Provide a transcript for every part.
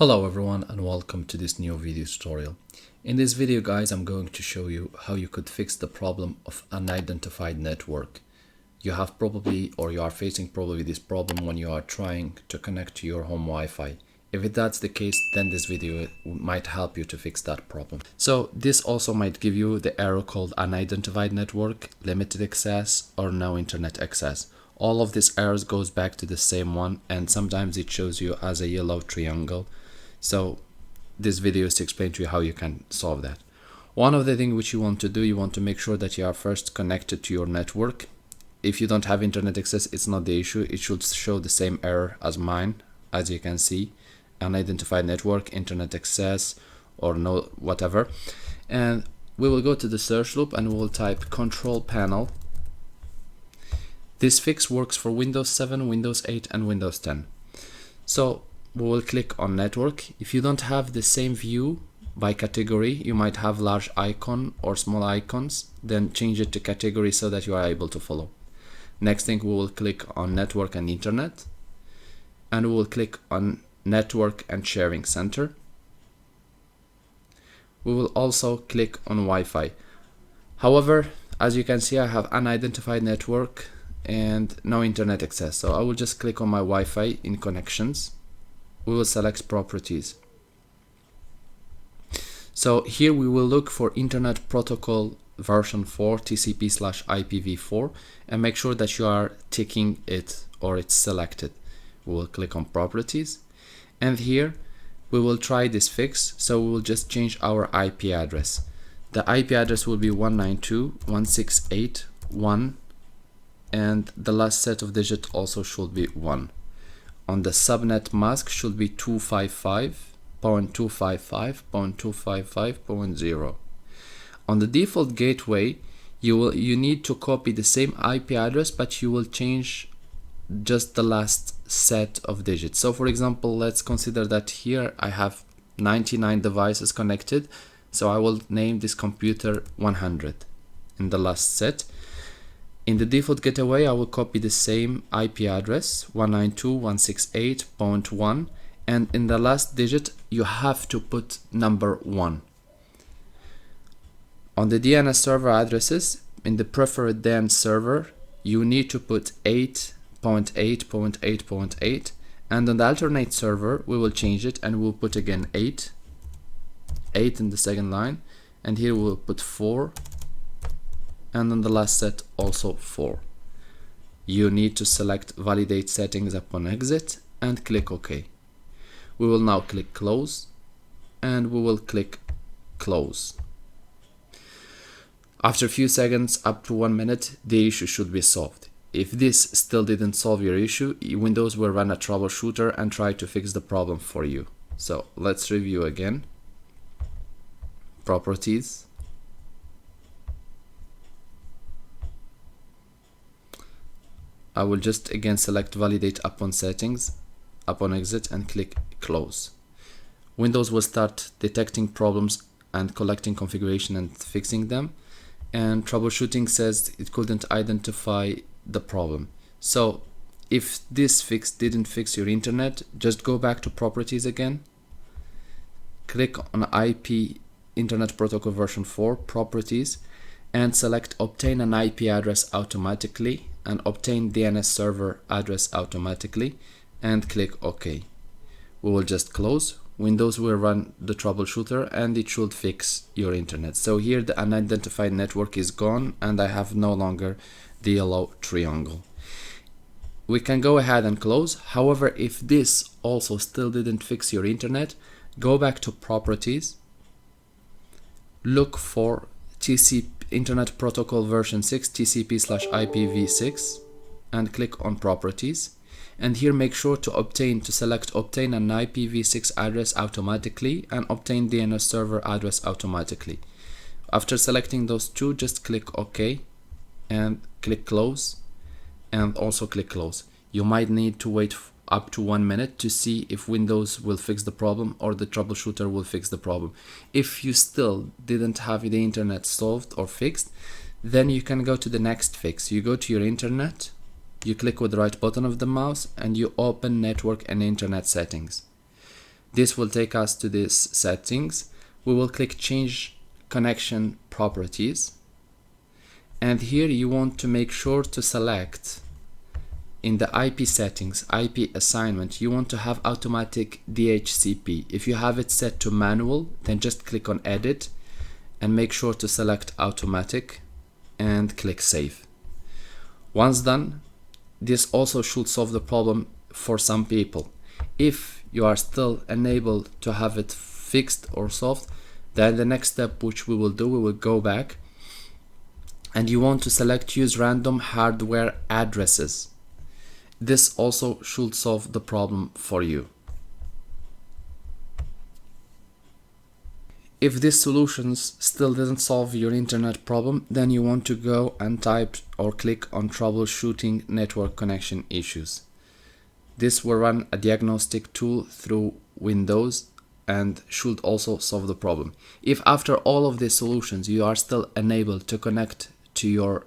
Hello everyone and welcome to this new video tutorial. In this video guys, I'm going to show you how you could fix the problem of unidentified network. You have probably or you are facing probably this problem when you are trying to connect to your home Wi-Fi. If that's the case, then this video might help you to fix that problem. So this also might give you the error called unidentified network, limited access, or no internet access. All of these errors goes back to the same one, and sometimes it shows you as a yellow triangle. So this video is to explain to you how you can solve that. One of the things which you want to do, you want to make sure that you are first connected to your network. If you don't have internet access, it's not the issue. It should show the same error as mine, as you can see, unidentified network, internet access, or no whatever. And we will go to the search loop and we will type control panel. This fix works for Windows 7, Windows 8, and Windows 10. So we will click on network. If you don't have the same view by category, you might have large icon or small icons, then change it to category so that you are able to follow. Next thing, we will click on network and internet, and we will click on network and sharing center. We will also click on Wi-Fi. However, as you can see, I have unidentified network and no internet access, so I will just click on my Wi-Fi in connections. We will select properties. So here we will look for Internet Protocol version 4 TCP/IPv4 and make sure that you are ticking it or it's selected. We will click on properties, and here we will try this fix. So we will just change our IP address. The IP address will be 192.168.1, and the last set of digits also should be 1. On the subnet mask should be 255.255.255.0. On the default gateway, you need to copy the same IP address, but you will change just the last set of digits. So for example, let's consider that here I have 99 devices connected, so I will name this computer 100 in the last set. In the default gateway, I will copy the same IP address 192.168.1, and in the last digit you have to put number 1. On the DNS server addresses, in the preferred DNS server, you need to put 8.8.8.8, and on the alternate server we will change it and we'll put again 8 in the second line, and here we'll put 4, and on the last set also 4. You need to select validate settings upon exit and click OK. We will now click close, and we will click close. After a few seconds, up to 1 minute, the issue should be solved. If this still didn't solve your issue, Windows will run a troubleshooter and try to fix the problem for you. So let's review again. Properties. I will just again select validate upon settings, upon exit, and click close. Windows will start detecting problems and collecting configuration and fixing them, and troubleshooting says it couldn't identify the problem. So if this fix didn't fix your internet, just go back to properties again, click on IP Internet Protocol version 4 properties, and select obtain an IP address automatically and obtain DNS server address automatically, and click OK. We will just close. Windows will run the troubleshooter and it should fix your internet. So here the unidentified network is gone and I have no longer the yellow triangle. We can go ahead and close. However, if this also still didn't fix your internet, go back to properties, look for TCP Internet Protocol version 6 TCP/IPv6, and click on properties, and here make sure to select obtain an IPv6 address automatically and obtain DNS server address automatically. After selecting those two, just click OK and click close, and also click close. You might need to wait up to 1 minute to see if Windows will fix the problem or the troubleshooter will fix the problem. If you still didn't have the internet solved or fixed, then you can go to the next fix. You go to your internet, you click with the right button of the mouse, and you open network and internet settings. This will take us to this settings. We will click change connection properties, and here you want to make sure to select in the IP settings, IP assignment, you want to have automatic DHCP. If you have it set to manual, then just click on edit and make sure to select automatic and click save. Once done, this also should solve the problem for some people. If you are still unable to have it fixed or solved, then the next step which we will do, we will go back and you want to select use random hardware addresses. This also should solve the problem for you. If these solutions still doesn't solve your internet problem, then you want to go and type or click on troubleshooting network connection issues. This will run a diagnostic tool through Windows and should also solve the problem. If after all of these solutions you are still unable to connect to your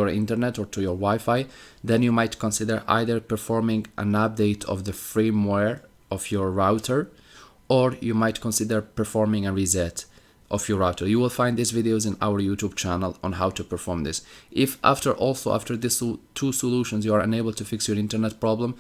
internet or to your Wi-Fi, then you might consider either performing an update of the firmware of your router, or you might consider performing a reset of your router. You will find these videos in our YouTube channel on how to perform this. If after these two solutions you are unable to fix your internet problem,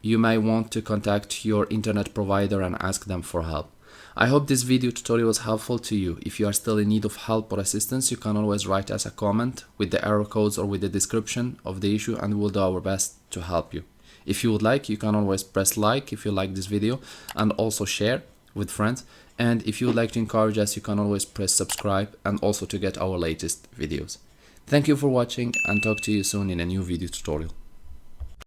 you may want to contact your internet provider and ask them for help. I hope this video tutorial was helpful to you. If you are still in need of help or assistance, you can always write us a comment with the error codes or with the description of the issue, and we'll do our best to help you. If you would like, you can always press like if you like this video, and also share with friends. And if you would like to encourage us, you can always press subscribe and also to get our latest videos. Thank you for watching, and talk to you soon in a new video tutorial.